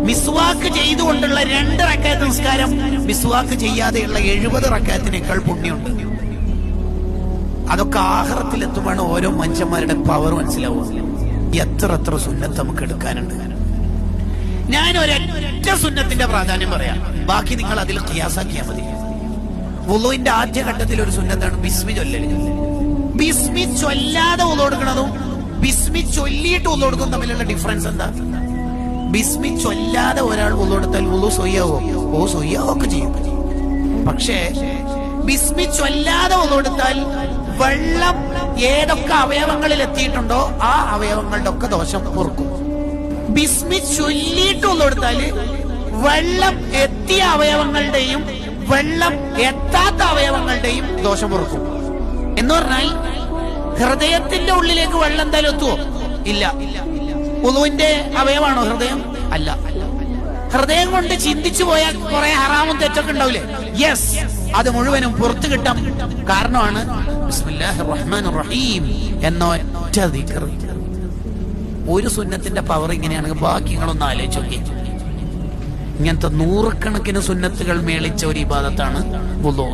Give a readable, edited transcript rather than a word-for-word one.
മിസ്വാക്ക് ചെയ്തുകൊണ്ടുള്ള 2 റക്അത്ത് നിസ്കാരം മിസ്വാക്ക് ചെയ്യാതെയുള്ള 70 റക്അത്തിനേക്കാൾ പുണ്യമുണ്ട്. അതൊക്കെ ആഖിറത്തിലെത്തുമ്പോൾ ഓരോ മനുഷ്യന്മാരുടെ പവർ മനസ്സിലാവും. എത്ര സുന്നത്ത് നമുക്ക് എടുക്കാനുണ്ട്. ഞാൻ ഒരൊറ്റ സുന്നത്തിന്റെ പ്രാധാന്യം പറയാം, ബാക്കി നിങ്ങൾ അതിൽ ഖിയാസാക്കിയാൽ മതി. വുളുവിന്റെ ആദ്യ ഘട്ടത്തിൽ ഒരു സുന്നത്താണ് ബിസ്മി ചൊല്ലല്. ബിസ്മി ചൊല്ലാതെ വുളു കൊടുക്കുന്നതും ബിസ്മി ചൊല്ലിയിട്ട് വുളു കൊടുക്കുന്നതും തമ്മിലുള്ള ഡിഫറൻസ് എന്താ? ബിസ്മി ചൊല്ലാതെ ഒരാൾ വുളു കൊടുത്താൽ വുളു സ്വയ്യാവോ? സ്വയ്യാവൊക്കെ ചെയ്യും. പക്ഷേ ബിസ്മി ചൊല്ലാതെ വുളു കൊടുത്താൽ വെള്ളം ഏതൊക്കെ അവയവങ്ങളിൽ എത്തിയിട്ടുണ്ടോ ആ അവയവങ്ങളുടെ ഒക്കെ ദോഷം പൊറുക്കും. ബിസ്മി ചൊല്ലിയിട്ട് വുളു കൊടുത്താൽ വെള്ളം എത്തിയ അവയവങ്ങളുടെയും വെള്ളം എത്താത്ത അവയവങ്ങളുടെയും ദോഷം പൊറുക്കും. എന്ന് പറഞ്ഞാൽ ഹൃദയത്തിന്റെ ഉള്ളിലേക്ക് വെള്ളം എന്തായാലും എത്തുവോ? ഇല്ല. വുളുവിന്റെ അവയവാണോ ഹൃദയം? അല്ല. ഹൃദയം കൊണ്ട് ചിന്തിച്ചു പോയാൽ കുറെ ഹറാമും തെറ്റൊക്കെ ഉണ്ടാവില്ലേ? യെസ്, അത് മുഴുവനും പുറത്തു കിട്ടാൻ കാരണമാണ് ബിസ്മില്ലാഹിർ റഹ്മാനിർ റഹീം എന്ന ഒറ്റ ദിക്ർ. ഒരു സുന്നത്തിന്റെ പവർ ഇങ്ങനെയാണെങ്കിൽ ബാക്കി നിങ്ങളൊന്ന് ആലോചിച്ച് നോക്കി. ഇങ്ങനത്തെ 100 കണക്കിന് സുന്നത്തുകൾ മേളിച്ച ഒരു ഇബാദത്താണ് വുളു.